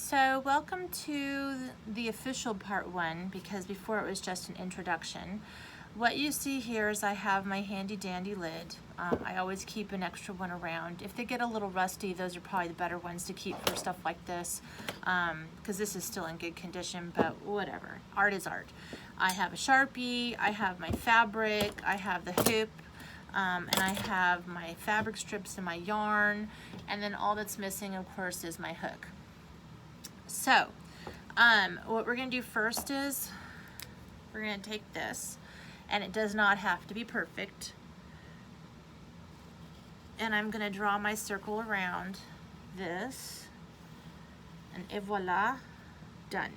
So welcome to the official part one, because before it was just an introduction. What you see here is I have my handy dandy lid. I always keep an extra one around. If they get a little rusty, those are probably the better ones to keep for stuff like this, because this is still in good condition, but whatever. Art is art. I have a Sharpie, I have my fabric, I have the hoop, and I have my fabric strips and my yarn, and then all that's missing, of course, is my hook. So, what we're going to do first is we're going to take this, and it does not have to be perfect, and I'm going to draw my circle around this, and voila, done.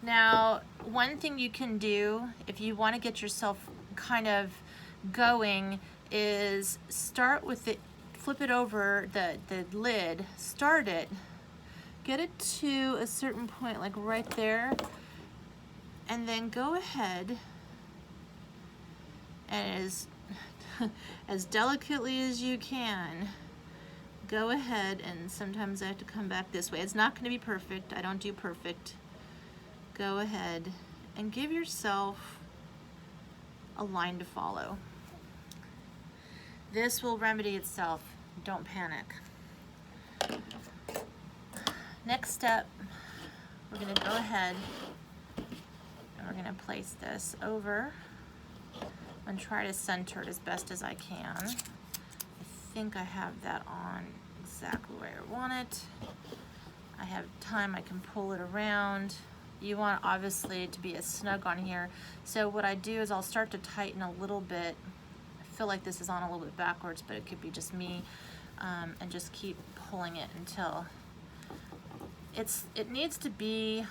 Now, one thing you can do if you want to get yourself kind of going is start with it, flip it over the lid, start it, get it to a certain point, like right there, and then go ahead and as delicately as you can, go ahead, and sometimes I have to come back this way. It's not going to be perfect. I don't do perfect. Go ahead and give yourself a line to follow. This will remedy itself. Don't panic. Next step, we're going to go ahead and we're going to place this over and try to center it as best as I can. I think I have that on exactly where I want it. I have time, I can pull it around. You want obviously to be as snug on here. So what I do is I'll start to tighten a little bit. I feel like this is on a little bit backwards, but it could be just me, and just keep pulling it until it needs to be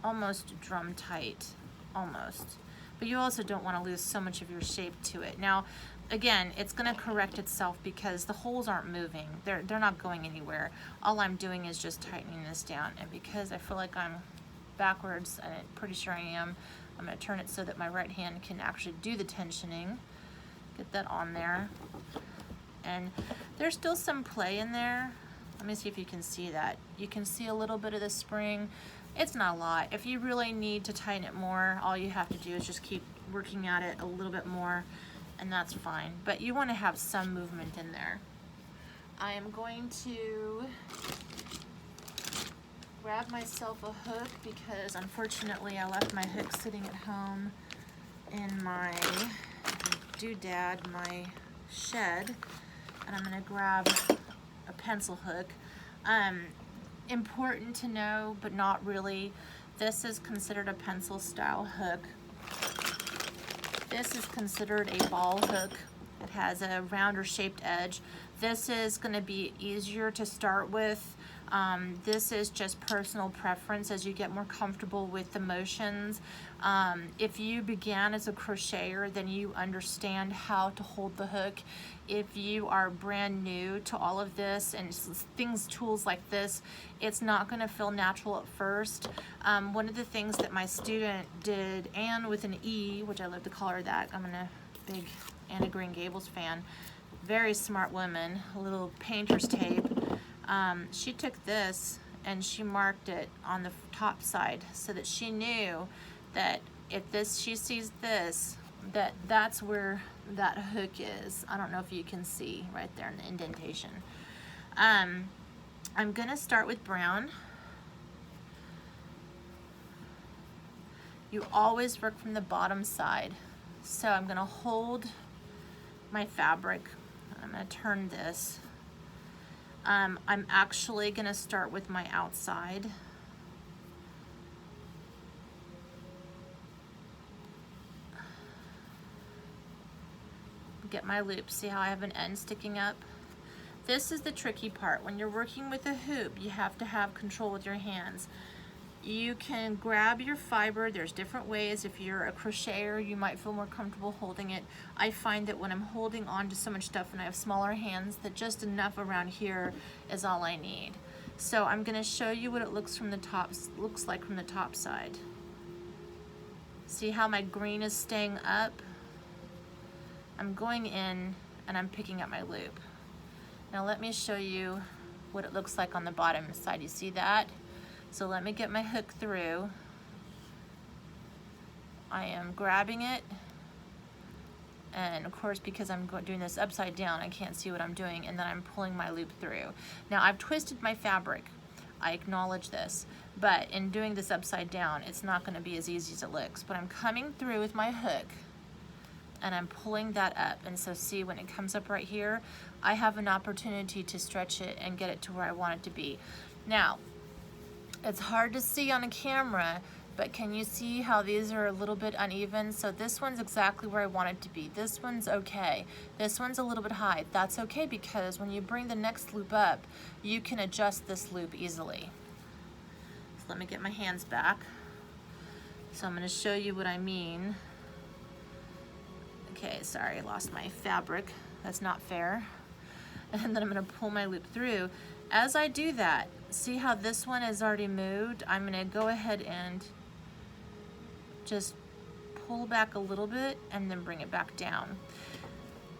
almost drum tight, almost. But you also don't want to lose so much of your shape to it. Now, again, it's going to correct itself because the holes aren't moving. They're not going anywhere. All I'm doing is just tightening this down. And because I feel like I'm backwards, and I'm pretty sure I am, I'm going to turn it so that my right hand can actually do the tensioning. Get that on there. And there's still some play in there. Let me see if you can see that. You can see a little bit of the spring. It's not a lot. If you really need to tighten it more, all you have to do is just keep working at it a little bit more, and that's fine. But you want to have some movement in there. I am going to grab myself a hook because unfortunately I left my hook sitting at home in my doodad, my shed, and I'm going to grab a pencil hook. Important to know, but not really, this is considered a pencil style hook. This is considered a ball hook. It has a rounder shaped edge. This is going to be easier to start with. This is just personal preference as you get more comfortable with the motions. If you began as a crocheter, then you understand how to hold the hook. If you are brand new to all of this and tools like this, it's not going to feel natural at first. One of the things that my student did, Anne with an E, which I love to call her that, I'm a big Anna Green Gables fan, very smart woman, a little painter's tape. She took this and she marked it on the top side so that she knew that if she sees this, that's where that hook is. I don't know if you can see right there in the indentation. I'm gonna start with brown. You always work from the bottom side. So I'm gonna hold my fabric. I'm gonna turn this. I'm actually gonna start with my outside. Get my loop. See how I have an end sticking up? This is the tricky part. When you're working with a hoop, you have to have control with your hands. You can grab your fiber. There's different ways. If you're a crocheter, you might feel more comfortable holding it. I find that when I'm holding on to so much stuff and I have smaller hands, that just enough around here is all I need. So I'm going to show you what it looks like from the top side. See how my green is staying up? I'm going in and I'm picking up my loop. Now let me show you what it looks like on the bottom side. You see that? So let me get my hook through. I am grabbing it, and of course, because I'm doing this upside down, I can't see what I'm doing, and then I'm pulling my loop through. Now I've twisted my fabric, I acknowledge this, but in doing this upside down, it's not going to be as easy as it looks. But I'm coming through with my hook, and I'm pulling that up, and so see, when it comes up right here, I have an opportunity to stretch it and get it to where I want it to be. Now, it's hard to see on a camera, but can you see how these are a little bit uneven? So this one's exactly where I want it to be. This one's okay. This one's a little bit high. That's okay, because when you bring the next loop up, you can adjust this loop easily. So let me get my hands back. So I'm going to show you what I mean. Okay, sorry, I lost my fabric. That's not fair. And then I'm going to pull my loop through. As I do that, see how this one is already moved? I'm going to go ahead and just pull back a little bit and then bring it back down.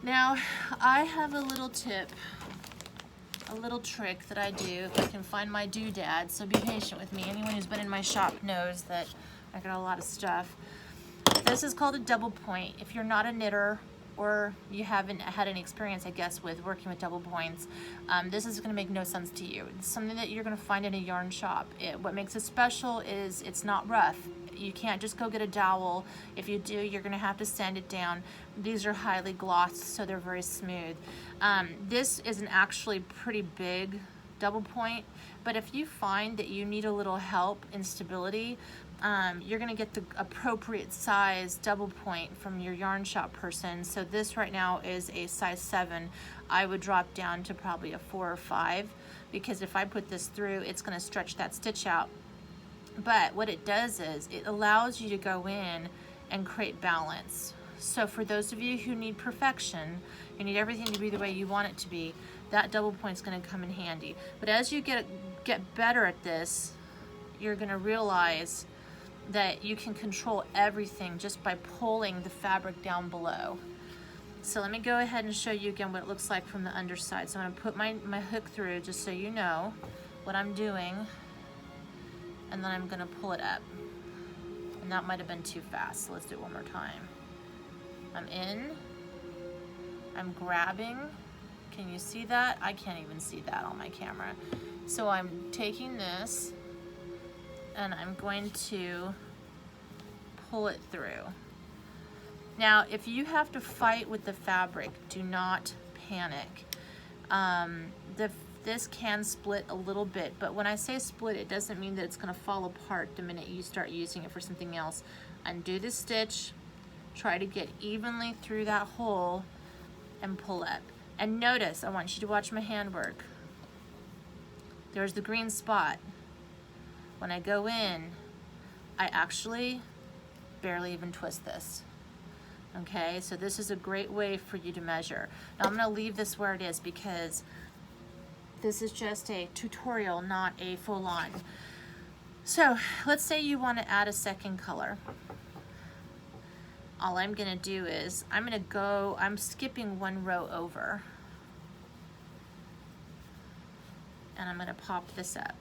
Now, I have a little tip, a little trick that I do if I can find my doodad, so be patient with me. Anyone who's been in my shop knows that I got a lot of stuff. This is called a double point. If you're not a knitter, or you haven't had any experience, I guess, with working with double points, this is gonna make no sense to you. It's something that you're gonna find in a yarn shop. What makes it special is it's not rough. You can't just go get a dowel. If you do, you're gonna have to sand it down. These are highly glossed, so they're very smooth. This is an actually pretty big double point, but if you find that you need a little help in stability, you're gonna get the appropriate size double point from your yarn shop person. So this right now is a size 7. I would drop down to probably a 4 or 5, because if I put this through, it's gonna stretch that stitch out. But what it does is it allows you to go in and create balance. So for those of you who need perfection, you need everything to be the way you want it to be, that double point's gonna come in handy. But as you get better at this, you're gonna realize that you can control everything just by pulling the fabric down below. So let me go ahead and show you again what it looks like from the underside. So I'm gonna put my hook through just so you know what I'm doing, and then I'm gonna pull it up. And that might have been too fast, so let's do it one more time. I'm in, I'm grabbing. Can you see that? I can't even see that on my camera. So I'm taking this, and I'm going to pull it through. Now, if you have to fight with the fabric, do not panic. This can split a little bit, but when I say split, it doesn't mean that it's gonna fall apart the minute you start using it for something else. Undo the stitch, try to get evenly through that hole, and pull up. And notice, I want you to watch my handwork. There's the green spot. When I go in, I actually barely even twist this. Okay, so this is a great way for you to measure. Now I'm gonna leave this where it is because this is just a tutorial, not a full-on. So let's say you want to add a second color. All I'm gonna do is I'm skipping one row over, and I'm gonna pop this up.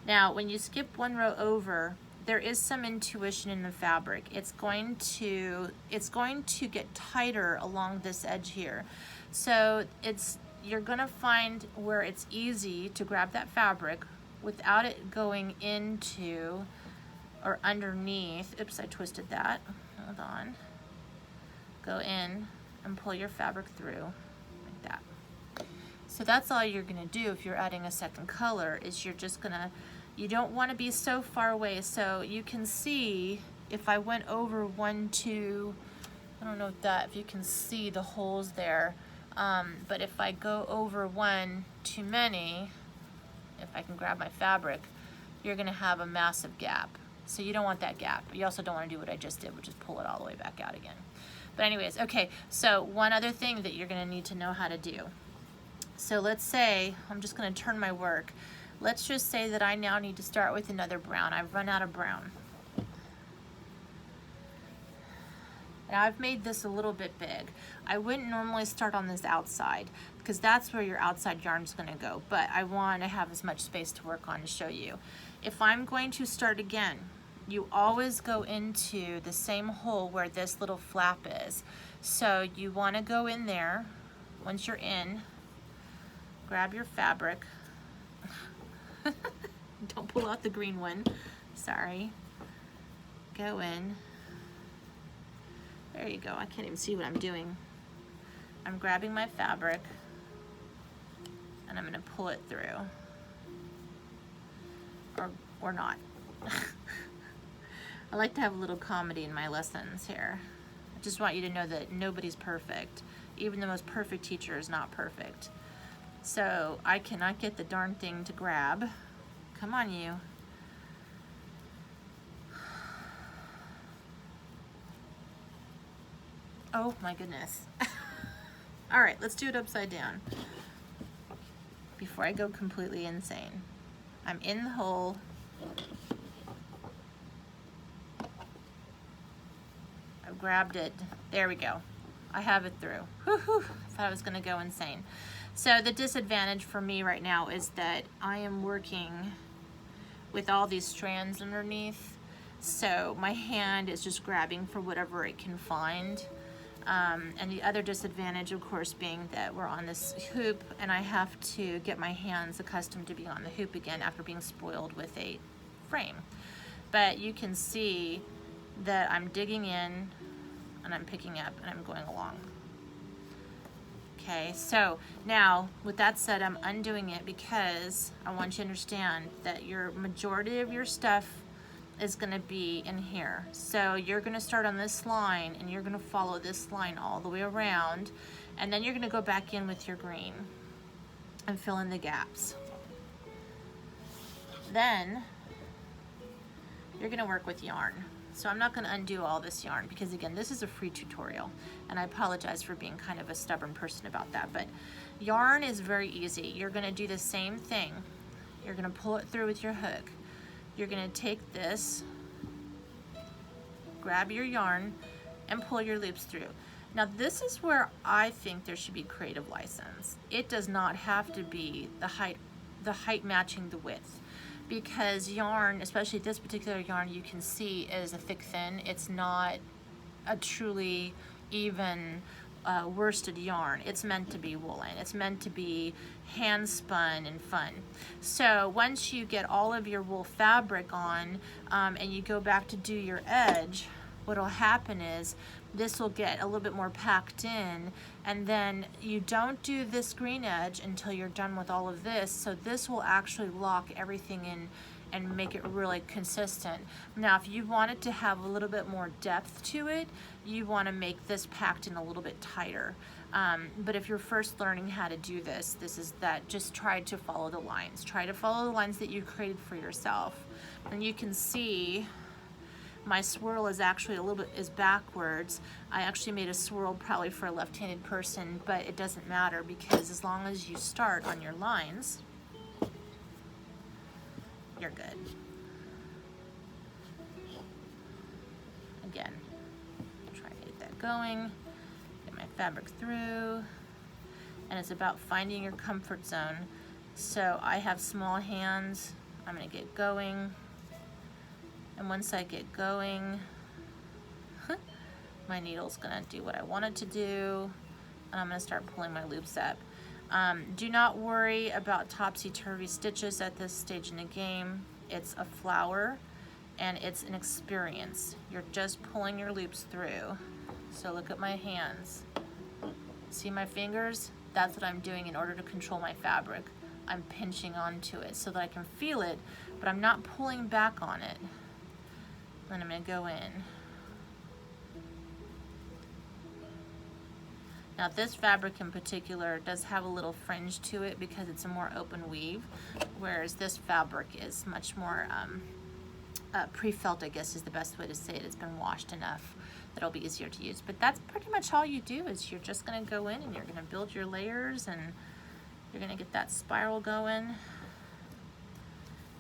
Now, when you skip one row over, there is some intuition in the fabric. It's going to get tighter along this edge here. So you're gonna find where it's easy to grab that fabric without it going into or underneath. Oops, I twisted that. Hold on. Go in and pull your fabric through like that. So that's all you're gonna do if you're adding a second color, is you don't wanna be so far away. So you can see if I went over 1, 2, I don't know if you can see the holes there. But if I go over 1 too many, if I can grab my fabric, you're gonna have a massive gap. So you don't want that gap. You also don't wanna do what I just did, which is pull it all the way back out again. But anyways, okay, so one other thing that you're gonna need to know how to do. So let's say, I'm just gonna turn my work. Let's just say that I now need to start with another brown. I've run out of brown. Now I've made this a little bit big. I wouldn't normally start on this outside. because that's where your outside yarn is going to go. But I want to have as much space to work on to show you. If I'm going to start again, you always go into the same hole where this little flap is. So you want to go in there. Once you're in, grab your fabric. Don't pull out the green one. Sorry. Go in. There you go. I can't even see what I'm doing. I'm grabbing my fabric and I'm going to pull it through. Or not. I like to have a little comedy in my lessons here. I just want you to know that nobody's perfect. Even the most perfect teacher is not perfect. So I cannot get the darn thing to grab. Come on, you. Oh my goodness. All right, let's do it upside down before I go completely insane. I'm in the hole. I've grabbed it. There we go. I have it through. Whew, thought I was gonna go insane. So the disadvantage for me right now is that I am working with all these strands underneath. So my hand is just grabbing for whatever it can find. And the other disadvantage, of course, being that we're on this hoop and I have to get my hands accustomed to being on the hoop again after being spoiled with a frame. But you can see that I'm digging in and I'm picking up and I'm going along. Okay, so now with that said, I'm undoing it because I want you to understand that your majority of your stuff is going to be in here. So you're going to start on this line and you're going to follow this line all the way around, and then you're going to go back in with your green and fill in the gaps. Then you're going to work with yarn. So I'm not going to undo all this yarn because, again, this is a free tutorial and I apologize for being kind of a stubborn person about that, but yarn is very easy. You're going to do the same thing. You're going to pull it through with your hook. You're going to take this, grab your yarn, and pull your loops through. Now this is where I think there should be creative license. It does not have to be the height matching the width, because yarn, especially this particular yarn, you can see is a thick thin. It's not a truly even worsted yarn. It's meant to be woolen. It's meant to be hand spun and fun. So once you get all of your wool fabric on and you go back to do your edge, what'll happen is this will get a little bit more packed in, and then you don't do this green edge until you're done with all of this. So this will actually lock everything in and make it really consistent. Now, if you want it to have a little bit more depth to it, you want to make this packed in a little bit tighter. But if you're first learning how to do this, just try to follow the lines. Try to follow the lines that you created for yourself. And you can see my swirl is actually a little bit backwards. I actually made a swirl probably for a left-handed person, but it doesn't matter because as long as you start on your lines, you're good. Again, try to get that going, get my fabric through, and it's about finding your comfort zone. So I have small hands. I'm gonna get going. And once I get going, my needle's gonna do what I want it to do, and I'm gonna start pulling my loops up. Do not worry about topsy-turvy stitches at this stage in the game. It's a flower, and it's an experience. You're just pulling your loops through. So look at my hands. See my fingers? That's what I'm doing in order to control my fabric. I'm pinching onto it so that I can feel it, but I'm not pulling back on it. Then I'm going to go in. Now this fabric in particular does have a little fringe to it because it's a more open weave, whereas this fabric is much more pre-felt, I guess is the best way to say it. It's been washed enough that it'll be easier to use. But that's pretty much all you do, is you're just going to go in and you're going to build your layers and you're going to get that spiral going.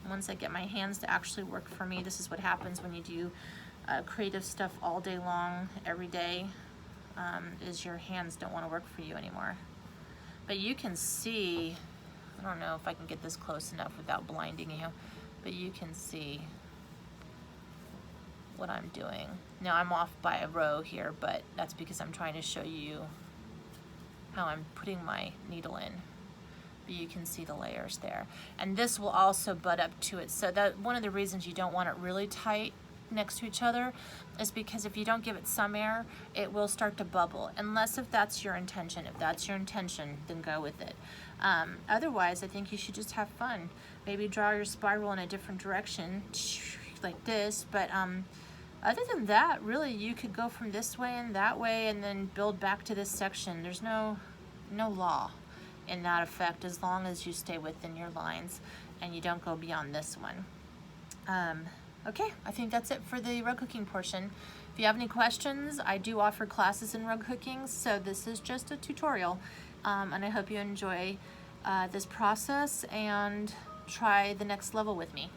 Once I get my hands to actually work for me, this is what happens when you do creative stuff all day long, every day, is your hands don't want to work for you anymore. But you can see, I don't know if I can get this close enough without blinding you, but you can see what I'm doing. Now I'm off by a row here, but that's because I'm trying to show you how I'm putting my needle in. But you can see the layers there. And this will also butt up to it. So that one of the reasons you don't want it really tight next to each other is because if you don't give it some air, it will start to bubble, unless if that's your intention. If that's your intention, then go with it. Otherwise, I think you should just have fun. Maybe draw your spiral in a different direction, like this, but other than that, really, you could go from this way and that way and then build back to this section. There's no law in that effect, as long as you stay within your lines and you don't go beyond this one. Okay, I think that's it for the rug hooking portion. If you have any questions, I do offer classes in rug hooking, so this is just a tutorial. And I hope you enjoy this process and try the next level with me.